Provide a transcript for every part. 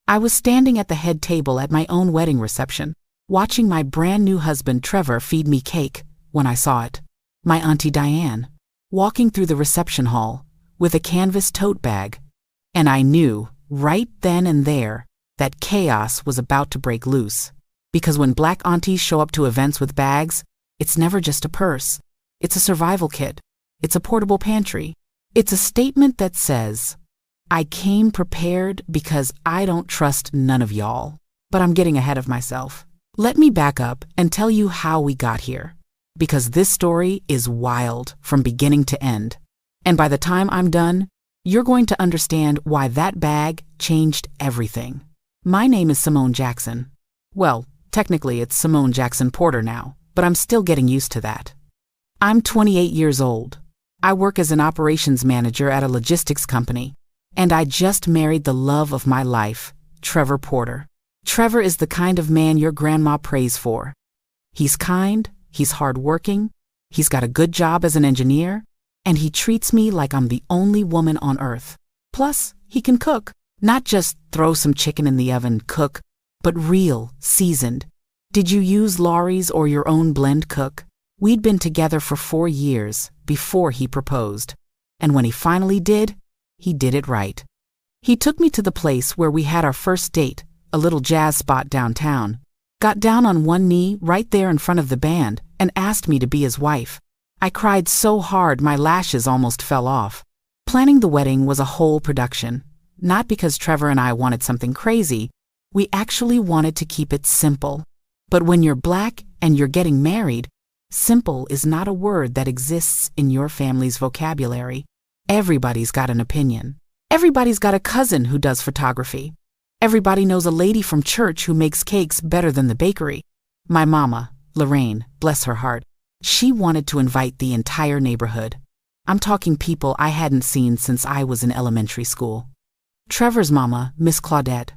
I was standing at the head table at my own wedding reception, watching my brand new husband Trevor feed me cake, when I saw it. My Auntie Diane, walking through the reception hall, with a canvas tote bag. And I knew, right then and there, that chaos was about to break loose. Because when black aunties show up to events with bags, it's never just a purse. It's a survival kit. It's a portable pantry. It's a statement that says, I came prepared because I don't trust none of y'all. But I'm getting ahead of myself. Let me back up and tell you how we got here. Because this story is wild from beginning to end. And by the time I'm done, you're going to understand why that bag changed everything. My name is Simone Jackson. Well, technically it's Simone Jackson Porter now, but I'm still getting used to that. I'm 28 years old. I work as an operations manager at a logistics company. And I just married the love of my life, Trevor Porter. Trevor is the kind of man your grandma prays for. He's kind, he's hardworking, he's got a good job as an engineer, and he treats me like I'm the only woman on earth. Plus, he can cook. Not just throw some chicken in the oven, cook, but real, seasoned. Did you use Laurie's or your own blend cook? We'd been together for 4 years before he proposed. And when he finally did, he did it right. He took me to the place where we had our first date, a little jazz spot downtown, got down on one knee right there in front of the band, and asked me to be his wife. I cried so hard my lashes almost fell off. Planning the wedding was a whole production. Not because Trevor and I wanted something crazy, we actually wanted to keep it simple. But when you're black and you're getting married, simple is not a word that exists in your family's vocabulary. Everybody's got an opinion. Everybody's got a cousin who does photography. Everybody knows a lady from church who makes cakes better than the bakery. My mama, Lorraine, bless her heart, she wanted to invite the entire neighborhood. I'm talking people I hadn't seen since I was in elementary school. Trevor's mama, Miss Claudette,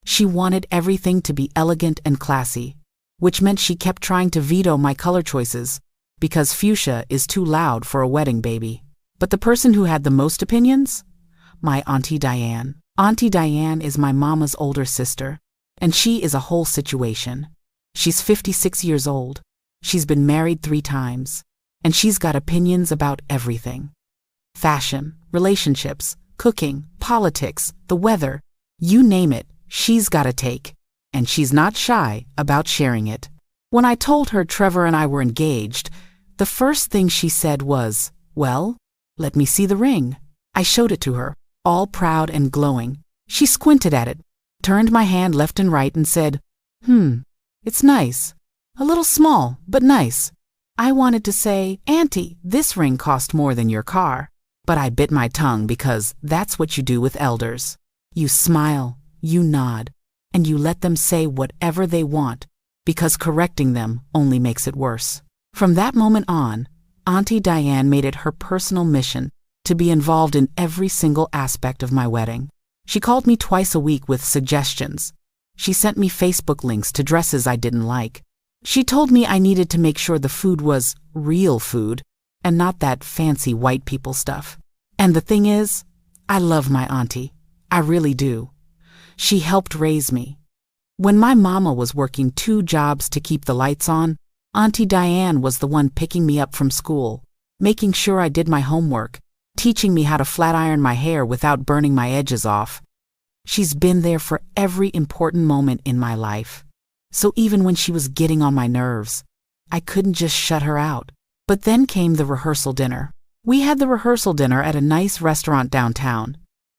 she wanted everything to be elegant and classy, which meant she kept trying to veto my color choices, because fuchsia is too loud for a wedding baby. But the person who had the most opinions? My Auntie Diane. Auntie Diane is my mama's older sister, and she is a whole situation. She's 56 years old. She's been married 3 times, and she's got opinions about everything. Fashion, relationships, cooking, politics, the weather, you name it, she's got a take, and she's not shy about sharing it. When I told her Trevor and I were engaged, the first thing she said was, well, let me see the ring. I showed it to her, all proud and glowing. She squinted at it, turned my hand left and right and said, it's nice. A little small, but nice. I wanted to say, Auntie, this ring cost more than your car. But I bit my tongue because that's what you do with elders. You smile, you nod, and you let them say whatever they want, because correcting them only makes it worse. From that moment on, Auntie Diane made it her personal mission to be involved in every single aspect of my wedding. She called me twice a week with suggestions. She sent me Facebook links to dresses I didn't like. She told me I needed to make sure the food was real food and not that fancy white people stuff. And the thing is, I love my auntie. I really do. She helped raise me. When my mama was working 2 jobs to keep the lights on, Auntie Diane was the one picking me up from school, making sure I did my homework, teaching me how to flat iron my hair without burning my edges off. She's been there for every important moment in my life. So even when she was getting on my nerves, I couldn't just shut her out. But then came the rehearsal dinner. We had the rehearsal dinner at a nice restaurant downtown.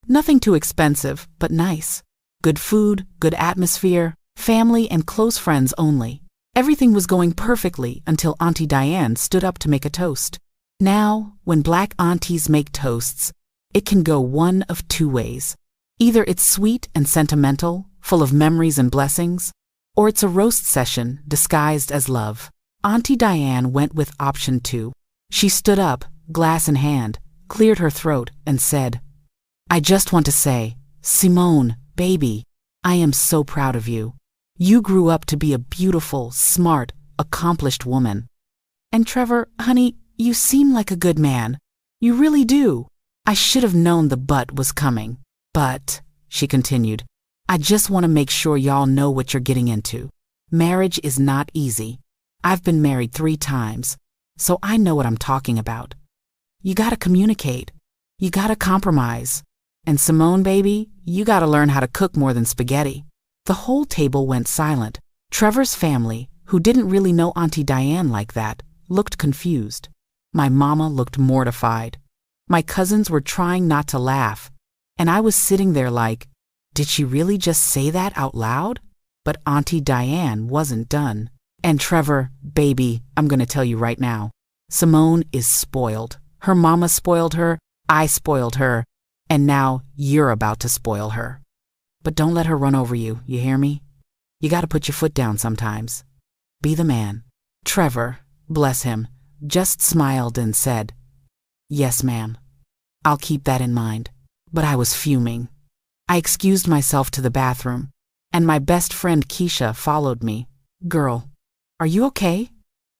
Nothing too expensive, but nice. Good food, good atmosphere, family and close friends only. Everything was going perfectly until Auntie Diane stood up to make a toast. Now, when black aunties make toasts, it can go one of 2 ways. Either it's sweet and sentimental, full of memories and blessings, or it's a roast session disguised as love. Auntie Diane went with option 2. She stood up, glass in hand, cleared her throat, and said, I just want to say, Simone, baby, I am so proud of you. You grew up to be a beautiful, smart, accomplished woman. And Trevor, honey, you seem like a good man. You really do. I should have known the but was coming. But, she continued, I just want to make sure y'all know what you're getting into. Marriage is not easy. I've been married 3 times, so I know what I'm talking about. You gotta communicate. You gotta compromise. And Simone, baby, you gotta learn how to cook more than spaghetti." The whole table went silent. Trevor's family, who didn't really know Auntie Diane like that, looked confused. My mama looked mortified. My cousins were trying not to laugh, and I was sitting there like, did she really just say that out loud? But Auntie Diane wasn't done. "And Trevor, baby, I'm gonna tell you right now, Simone is spoiled. Her mama spoiled her, I spoiled her, and now you're about to spoil her. But don't let her run over you, you hear me? You gotta put your foot down sometimes. Be the man." Trevor, bless him, just smiled and said, "Yes, ma'am. I'll keep that in mind." But I was fuming. I excused myself to the bathroom, and my best friend Keisha followed me. "Girl, are you okay?"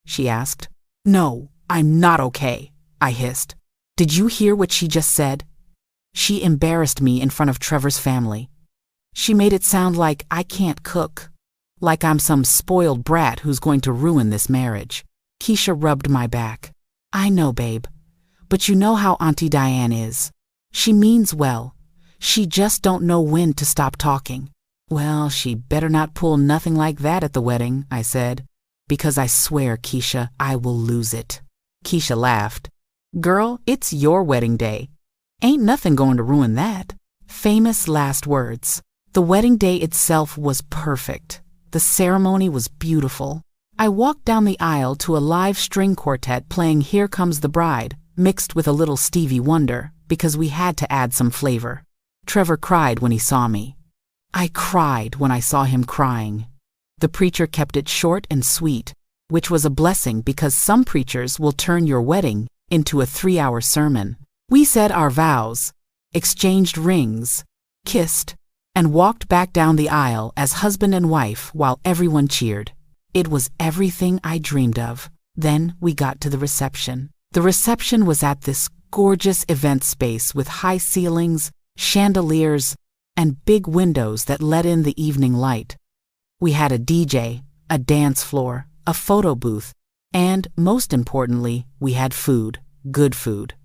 she asked. "No, I'm not okay," I hissed. "Did you hear what she just said?" She embarrassed me in front of Trevor's family. She made it sound like I can't cook, like I'm some spoiled brat who's going to ruin this marriage. Keisha rubbed my back. "I know, babe, but you know how Auntie Diane is. She means well. She just don't know when to stop talking." "Well, she better not pull nothing like that at the wedding," I said, "because I swear, Keisha, I will lose it." Keisha laughed. "Girl, it's your wedding day. Ain't nothing going to ruin that." Famous last words. The wedding day itself was perfect. The ceremony was beautiful. I walked down the aisle to a live string quartet playing "Here Comes the Bride," mixed with a little Stevie Wonder, because we had to add some flavor. Trevor cried when he saw me. I cried when I saw him crying. The preacher kept it short and sweet, which was a blessing because some preachers will turn your wedding into a 3-hour sermon. We said our vows, exchanged rings, kissed, and walked back down the aisle as husband and wife while everyone cheered. It was everything I dreamed of. Then we got to the reception. The reception was at this gorgeous event space with high ceilings, chandeliers, and big windows that let in the evening light. We had a DJ, a dance floor, a photo booth, and, most importantly, we had food, good food.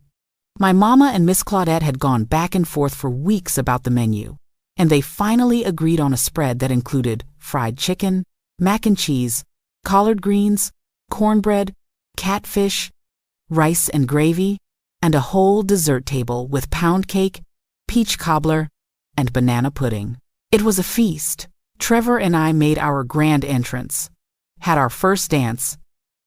My mama and Miss Claudette had gone back and forth for weeks about the menu, and they finally agreed on a spread that included fried chicken, mac and cheese, collard greens, cornbread, catfish, rice and gravy, and a whole dessert table with pound cake, peach cobbler, and banana pudding. It was a feast. Trevor and I made our grand entrance, had our first dance,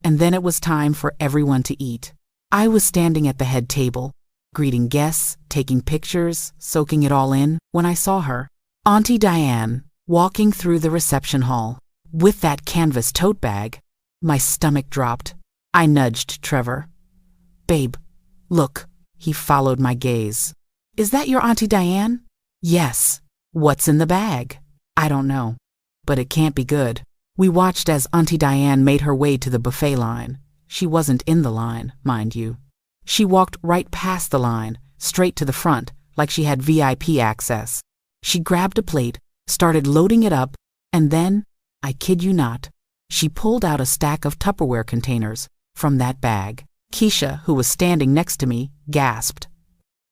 and then it was time for everyone to eat. I was standing at the head table, greeting guests, taking pictures, soaking it all in, when I saw her, Auntie Diane, walking through the reception hall. With that canvas tote bag, my stomach dropped. I nudged Trevor. "Babe, look." He followed my gaze. "Is that your Auntie Diane?" "Yes." "What's in the bag?" "I don't know, but it can't be good." We watched as Auntie Diane made her way to the buffet line. She wasn't in the line, mind you. She walked right past the line, straight to the front, like she had VIP access. She grabbed a plate, started loading it up, and then, I kid you not, she pulled out a stack of Tupperware containers from that bag. Keisha, who was standing next to me, gasped.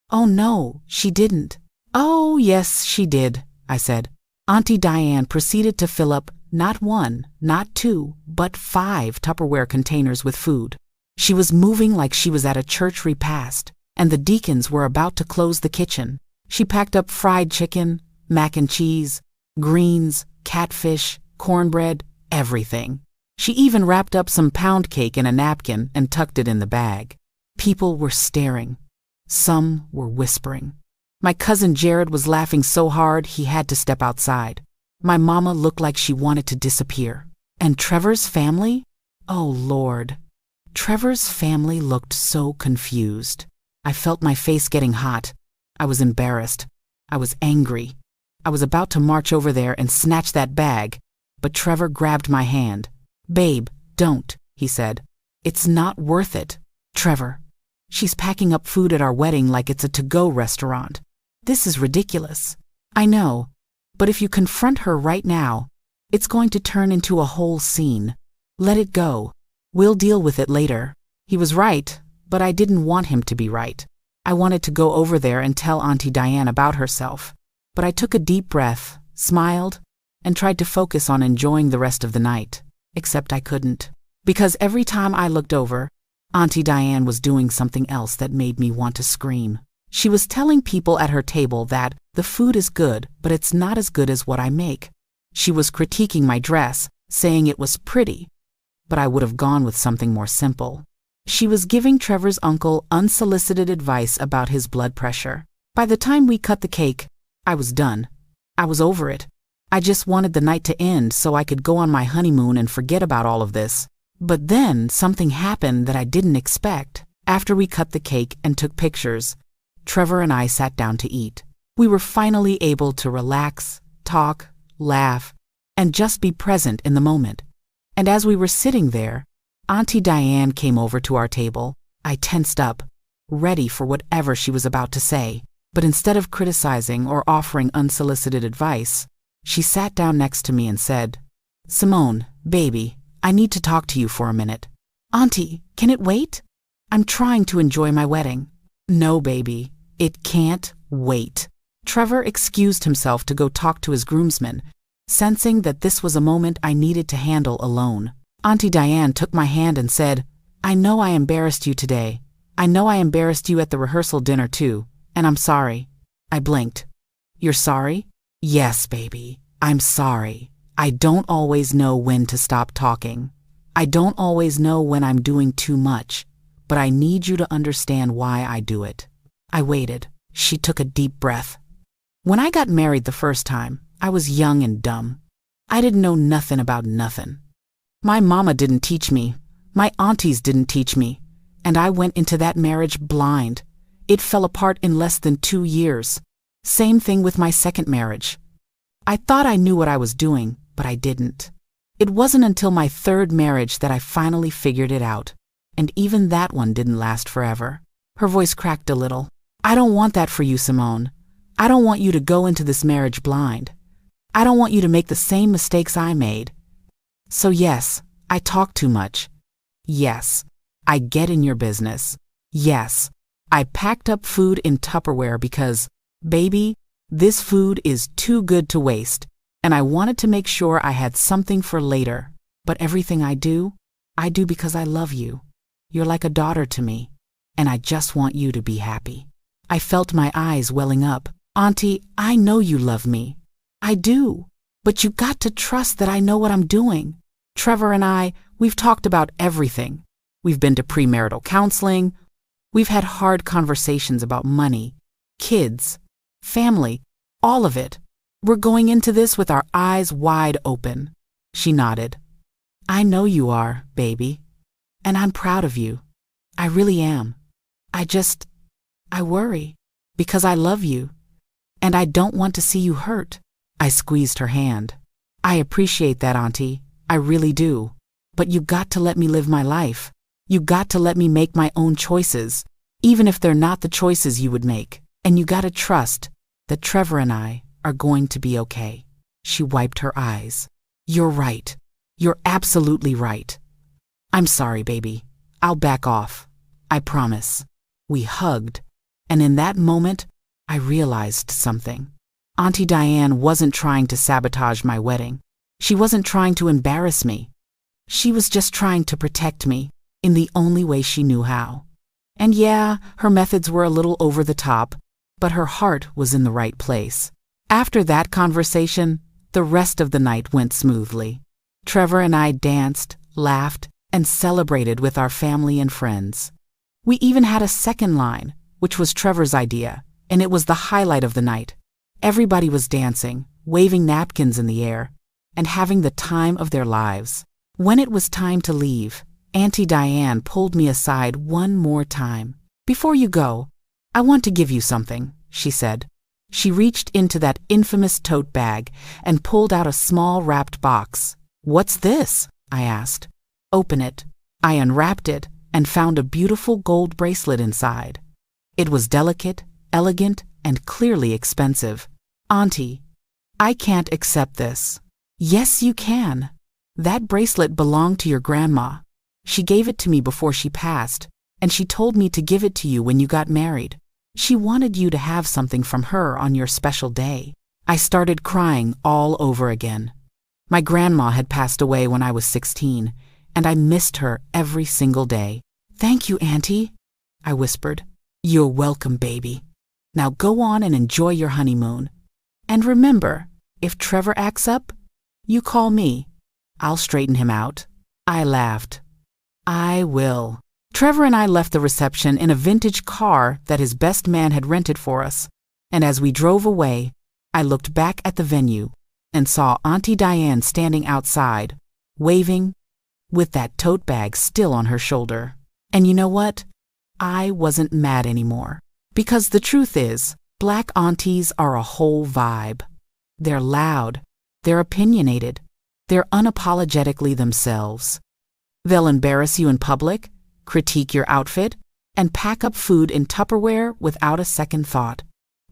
"Oh no, she didn't." "Oh yes, she did," I said. Auntie Diane proceeded to fill up not 1, not 2, but 5 Tupperware containers with food. She was moving like she was at a church repast, and the deacons were about to close the kitchen. She packed up fried chicken, mac and cheese, greens, catfish, cornbread, everything. She even wrapped up some pound cake in a napkin and tucked it in the bag. People were staring. Some were whispering. My cousin Jared was laughing so hard he had to step outside. My mama looked like she wanted to disappear. And Trevor's family? Oh, Lord. Trevor's family looked so confused. I felt my face getting hot. I was embarrassed. I was angry. I was about to march over there and snatch that bag, but Trevor grabbed my hand. "Babe, don't," he said. "It's not worth it." "Trevor, she's packing up food at our wedding like it's a to-go restaurant. This is ridiculous." "I know, But if you confront her right now, it's going to turn into a whole scene. Let it go. We'll deal with it later." He was right, but I didn't want him to be right. I wanted to go over there and tell Auntie Diane about herself. But I took a deep breath, smiled, and tried to focus on enjoying the rest of the night. Except I couldn't. Because every time I looked over, Auntie Diane was doing something else that made me want to scream. She was telling people at her table that the food is good, but it's not as good as what I make. She was critiquing my dress, saying it was pretty, but I would have gone with something more simple. She was giving Trevor's uncle unsolicited advice about his blood pressure. By the time we cut the cake, I was done. I was over it. I just wanted the night to end so I could go on my honeymoon and forget about all of this. But then something happened that I didn't expect. After we cut the cake and took pictures, Trevor and I sat down to eat. We were finally able to relax, talk, laugh, and just be present in the moment. And as we were sitting there, Auntie Diane came over to our table. I tensed up, ready for whatever she was about to say. But instead of criticizing or offering unsolicited advice, she sat down next to me and said, "Simone, baby, I need to talk to you for a minute." "Auntie, can it wait? I'm trying to enjoy my wedding." "No, baby, it can't wait." Trevor excused himself to go talk to his groomsmen, sensing that this was a moment I needed to handle alone. Auntie Diane took my hand and said, "I know I embarrassed you today. I know I embarrassed you at the rehearsal dinner too, and I'm sorry." I blinked. "You're sorry?" "Yes, baby, I'm sorry. I don't always know when to stop talking. I don't always know when I'm doing too much, but I need you to understand why I do it." I waited. She took a deep breath. "When I got married the first time, I was young and dumb. I didn't know nothing about nothing. My mama didn't teach me. My aunties didn't teach me. And I went into that marriage blind. It fell apart in less than 2 years. Same thing with my second marriage. I thought I knew what I was doing, but I didn't. It wasn't until my third marriage that I finally figured it out. And even that one didn't last forever." Her voice cracked a little. "I don't want that for you, Simone. I don't want you to go into this marriage blind. I don't want you to make the same mistakes I made. So yes, I talk too much. Yes, I get in your business. Yes, I packed up food in Tupperware because, baby, this food is too good to waste, and I wanted to make sure I had something for later. But everything I do because I love you. You're like a daughter to me, and I just want you to be happy." I felt my eyes welling up. "Auntie, I know you love me. I do. But you got to trust that I know what I'm doing. Trevor and we've talked about everything. We've been to premarital counseling. We've had hard conversations about money, kids, family, all of it. We're going into this with our eyes wide open." She nodded. "I know you are, baby. And I'm proud of you. I really am. I worry because I love you. And I don't want to see you hurt." I squeezed her hand. "I appreciate that, Auntie. I really do. But you got to let me live my life. You got to let me make my own choices, even if they're not the choices you would make. And you got to trust that Trevor and I are going to be okay." She wiped her eyes. "You're right. You're absolutely right. I'm sorry, baby. I'll back off. I promise." We hugged, and in that moment, I realized something. Auntie Diane wasn't trying to sabotage my wedding. She wasn't trying to embarrass me. She was just trying to protect me in the only way she knew how. And yeah, her methods were a little over the top, but her heart was in the right place. After that conversation, the rest of the night went smoothly. Trevor and I danced, laughed, and celebrated with our family and friends. We even had a second line, which was Trevor's idea, and it was the highlight of the night. Everybody was dancing, waving napkins in the air, and having the time of their lives. When it was time to leave, Auntie Diane pulled me aside one more time. "Before you go, I want to give you something," she said. She reached into that infamous tote bag and pulled out a small wrapped box. "What's this?" I asked. "Open it." I unwrapped it and found a beautiful gold bracelet inside. It was delicate, elegant, and clearly expensive. "Auntie, I can't accept this. Yes, you can. That bracelet belonged to your grandma. She gave it to me before she passed, and she told me to give it to you when you got married. She wanted you to have something from her on your special day. I started crying all over again. My grandma had passed away when I was 16, and I missed her every single day. Thank you, Auntie, I whispered. You're welcome, baby. Now go on and enjoy your honeymoon. And remember, if Trevor acts up, you call me. I'll straighten him out. I laughed. I will. Trevor and I left the reception in a vintage car that his best man had rented for us, and as we drove away, I looked back at the venue and saw Auntie Diane standing outside, waving, with that tote bag still on her shoulder. And you know what? I wasn't mad anymore. Because the truth is, Black aunties are a whole vibe. They're loud, they're opinionated, they're unapologetically themselves. They'll embarrass you in public, critique your outfit, and pack up food in Tupperware without a second thought.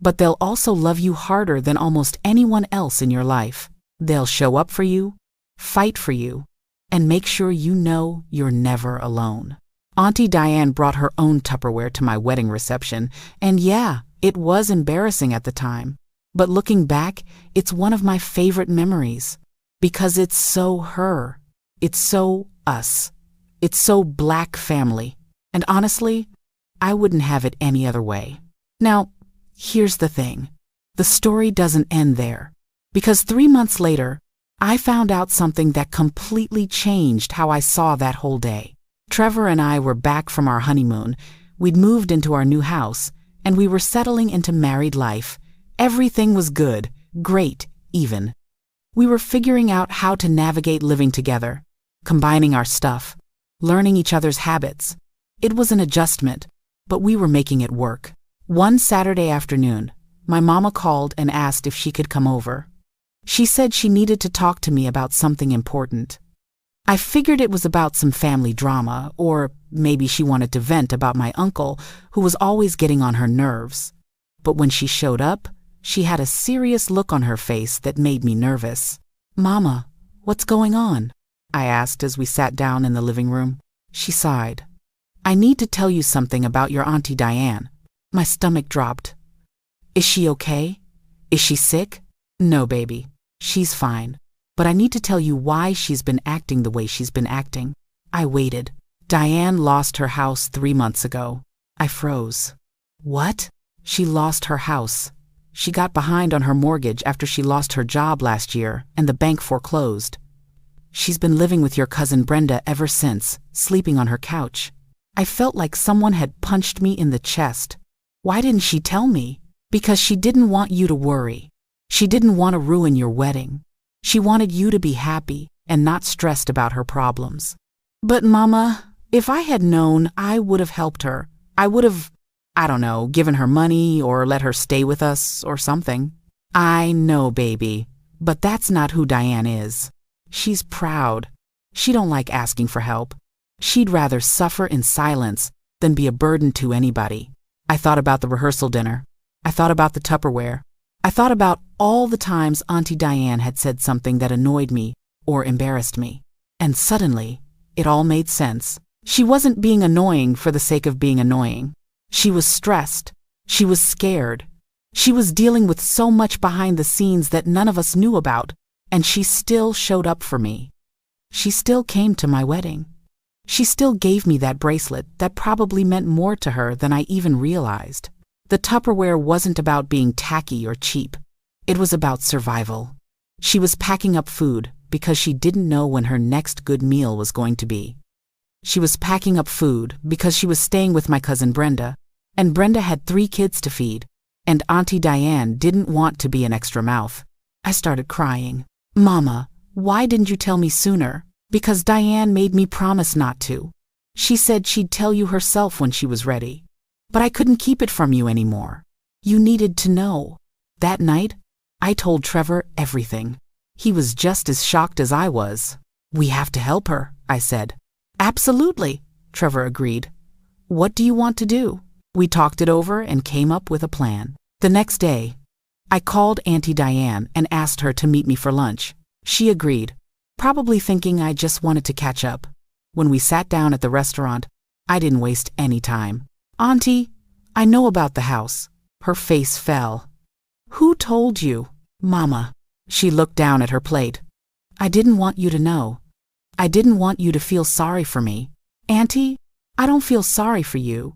But they'll also love you harder than almost anyone else in your life. They'll show up for you, fight for you, and make sure you know you're never alone. Auntie Diane brought her own Tupperware to my wedding reception, and yeah, it was embarrassing at the time. But looking back, it's one of my favorite memories. Because it's so her. It's so us. It's so Black family. And honestly, I wouldn't have it any other way. Now, here's the thing. The story doesn't end there. Because 3 months later, I found out something that completely changed how I saw that whole day. Trevor and I were back from our honeymoon. We'd moved into our new house, and we were settling into married life. Everything was good, great, even. We were figuring out how to navigate living together, combining our stuff, learning each other's habits. It was an adjustment, but we were making it work. One Saturday afternoon, my mama called and asked if she could come over. She said she needed to talk to me about something important. I figured it was about some family drama, or maybe she wanted to vent about my uncle, who was always getting on her nerves. But when she showed up, she had a serious look on her face that made me nervous. "Mama, what's going on?" I asked as we sat down in the living room. She sighed. "I need to tell you something about your Auntie Diane." My stomach dropped. "Is she okay? Is she sick?" "No, baby. She's fine. But I need to tell you why she's been acting the way she's been acting." I waited. "Diane lost her house 3 months ago." I froze. "What?" "She lost her house. She got behind on her mortgage after she lost her job last year and the bank foreclosed. She's been living with your cousin Brenda ever since, sleeping on her couch." I felt like someone had punched me in the chest. Why didn't she tell me? Because she didn't want you to worry. She didn't want to ruin your wedding. She wanted you to be happy and not stressed about her problems. "But Mama, if I had known, I would have helped her. I would have, I don't know, given her money or let her stay with us or something." "I know, baby, but that's not who Diane is. She's proud. She don't like asking for help. She'd rather suffer in silence than be a burden to anybody." I thought about the rehearsal dinner. I thought about the Tupperware. I thought about all the times Auntie Diane had said something that annoyed me or embarrassed me. And suddenly, it all made sense. She wasn't being annoying for the sake of being annoying. She was stressed. She was scared. She was dealing with so much behind the scenes that none of us knew about, and she still showed up for me. She still came to my wedding. She still gave me that bracelet that probably meant more to her than I even realized. The Tupperware wasn't about being tacky or cheap. It was about survival. She was packing up food because she didn't know when her next good meal was going to be. She was packing up food because she was staying with my cousin Brenda, and Brenda had 3 kids to feed, and Auntie Diane didn't want to be an extra mouth. I started crying. "Mama, why didn't you tell me sooner?" "Because Diane made me promise not to. She said she'd tell you herself when she was ready. But I couldn't keep it from you anymore. You needed to know." That night, I told Trevor everything. He was just as shocked as I was. "We have to help her," I said. "Absolutely," Trevor agreed. "What do you want to do?" We talked it over and came up with a plan. The next day, I called Auntie Diane and asked her to meet me for lunch. She agreed, probably thinking I just wanted to catch up. When we sat down at the restaurant, I didn't waste any time. Auntie, I know about the house. Her face fell. Who told you? Mama. She looked down at her plate. I didn't want you to know. I didn't want you to feel sorry for me. Auntie, I don't feel sorry for you.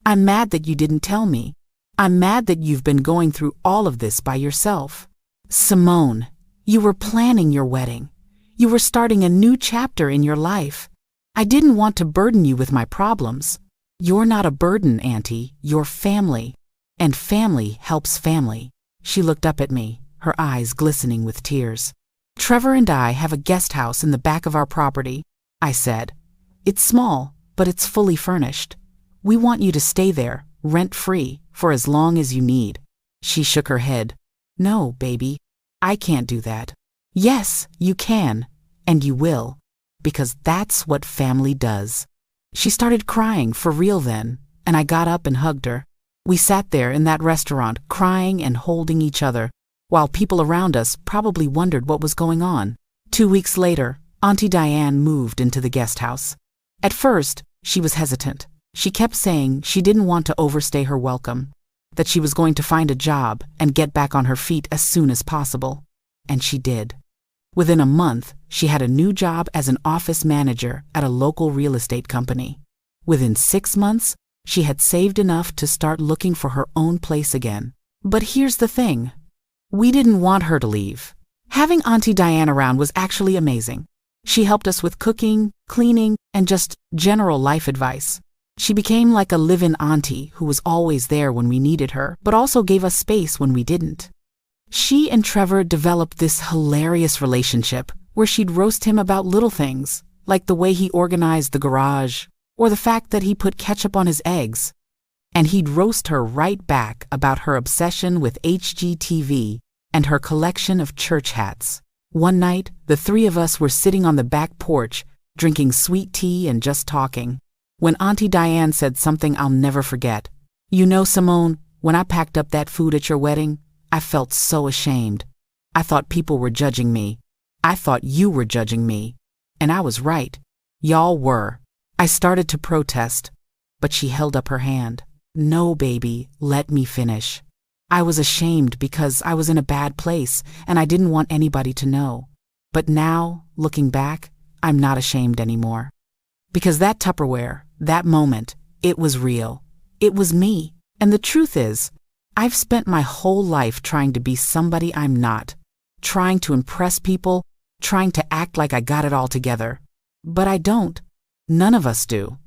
I'm mad that you didn't tell me. I'm mad that you've been going through all of this by yourself. Simone, you were planning your wedding. You were starting a new chapter in your life. I didn't want to burden you with my problems. You're not a burden, Auntie. You're family. And family helps family. She looked up at me, her eyes glistening with tears. Trevor and I have a guest house in the back of our property, I said. It's small, but it's fully furnished. We want you to stay there, rent-free, for as long as you need. She shook her head. No, baby, I can't do that. Yes, you can, and you will. Because that's what family does. She started crying for real then, and I got up and hugged her. We sat there in that restaurant crying and holding each other, while people around us probably wondered what was going on. 2 weeks later, Auntie Diane moved into the guest house. At first, she was hesitant. She kept saying she didn't want to overstay her welcome, that she was going to find a job and get back on her feet as soon as possible. And she did. Within a month, she had a new job as an office manager at a local real estate company. Within 6 months, she had saved enough to start looking for her own place again. But here's the thing. We didn't want her to leave. Having Auntie Diane around was actually amazing. She helped us with cooking, cleaning, and just general life advice. She became like a live-in auntie who was always there when we needed her, but also gave us space when we didn't. She and Trevor developed this hilarious relationship where she'd roast him about little things, like the way he organized the garage, or the fact that he put ketchup on his eggs. And he'd roast her right back about her obsession with HGTV and her collection of church hats. One night, the three of us were sitting on the back porch, drinking sweet tea and just talking, when Auntie Diane said something I'll never forget. You know, Simone, when I packed up that food at your wedding, I felt so ashamed. I thought people were judging me. I thought you were judging me. And I was right. Y'all were. I started to protest, but she held up her hand. No, baby, let me finish. I was ashamed because I was in a bad place and I didn't want anybody to know. But now, looking back, I'm not ashamed anymore. Because that Tupperware, that moment, it was real. It was me. And the truth is, I've spent my whole life trying to be somebody I'm not, trying to impress people, trying to act like I got it all together. But I don't. None of us do.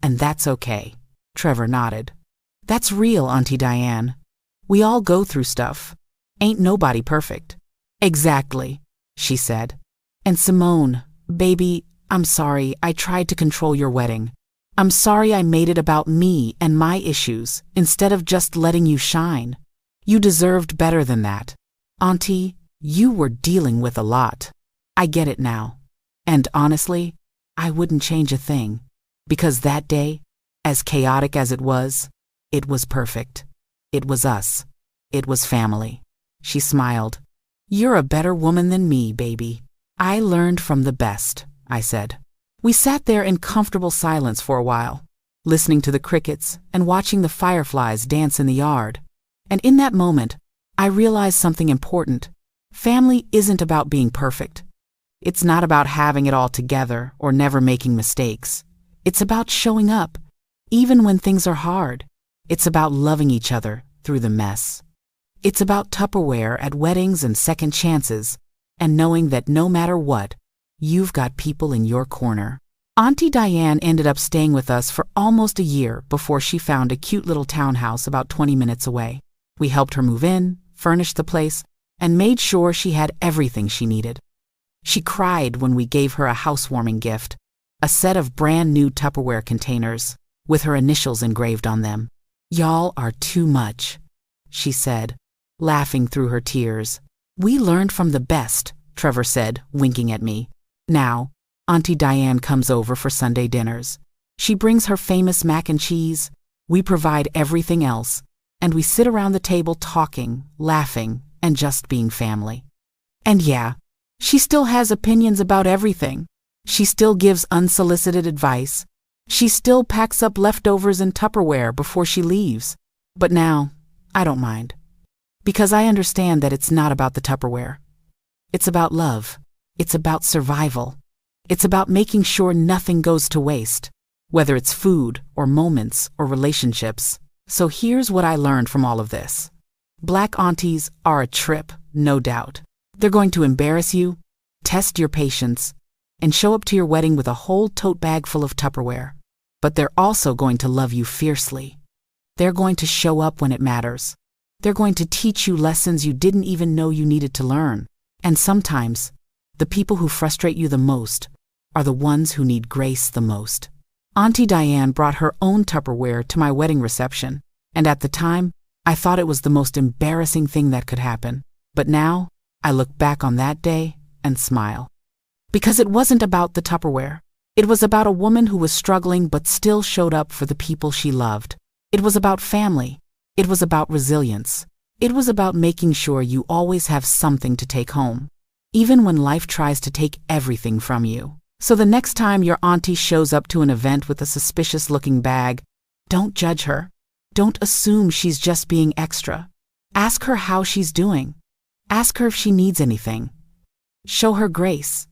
And that's okay. Trevor nodded. That's real, Auntie Diane. We all go through stuff. Ain't nobody perfect. Exactly, she said. And Simone, baby, I'm sorry I tried to control your wedding. I'm sorry I made it about me and my issues instead of just letting you shine. You deserved better than that. Auntie, you were dealing with a lot. I get it now. And honestly, I wouldn't change a thing. Because that day, as chaotic as it was perfect. It was us. It was family. She smiled. You're a better woman than me, baby. I learned from the best, I said. We sat there in comfortable silence for a while, listening to the crickets and watching the fireflies dance in the yard. And in that moment, I realized something important. Family isn't about being perfect. It's not about having it all together or never making mistakes. It's about showing up, even when things are hard. It's about loving each other through the mess. It's about Tupperware at weddings and second chances, and knowing that no matter what, you've got people in your corner. Auntie Diane ended up staying with us for almost a year before she found a cute little townhouse about 20 minutes away. We helped her move in, furnished the place, and made sure she had everything she needed. She cried when we gave her a housewarming gift, a set of brand new Tupperware containers with her initials engraved on them. Y'all are too much, she said, laughing through her tears. We learned from the best, Trevor said, winking at me. Now, Auntie Diane comes over for Sunday dinners. She brings her famous mac and cheese. We provide everything else, and we sit around the table talking, laughing, and just being family. And yeah, she still has opinions about everything. She still gives unsolicited advice. She still packs up leftovers in Tupperware before she leaves. But now, I don't mind. Because I understand that it's not about the Tupperware. It's about love. It's about survival. It's about making sure nothing goes to waste, whether it's food or moments or relationships. So here's what I learned from all of this. Black aunties are a trip, no doubt. They're going to embarrass you, test your patience, and show up to your wedding with a whole tote bag full of Tupperware. But they're also going to love you fiercely. They're going to show up when it matters. They're going to teach you lessons you didn't even know you needed to learn. And sometimes, the people who frustrate you the most are the ones who need grace the most. Auntie Diane brought her own Tupperware to my wedding reception, and at the time, I thought it was the most embarrassing thing that could happen. But now, I look back on that day and smile. Because it wasn't about the Tupperware. It was about a woman who was struggling but still showed up for the people she loved. It was about family. It was about resilience. It was about making sure you always have something to take home, even when life tries to take everything from you. So the next time your auntie shows up to an event with a suspicious-looking bag, don't judge her. Don't assume she's just being extra. Ask her how she's doing. Ask her if she needs anything. Show her grace.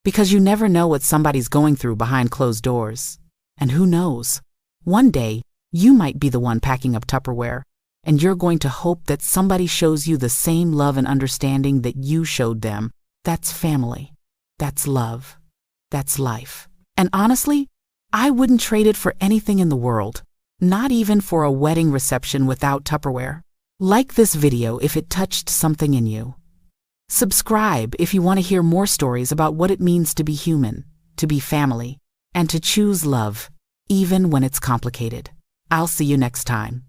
Because you never know what somebody's going through behind closed doors. And who knows? One day, you might be the one packing up Tupperware, and you're going to hope that somebody shows you the same love and understanding that you showed them. That's family. That's love. That's life. And honestly, I wouldn't trade it for anything in the world. Not even for a wedding reception without Tupperware. Like this video if it touched something in you. Subscribe if you want to hear more stories about what it means to be human, to be family, and to choose love, even when it's complicated. I'll see you next time.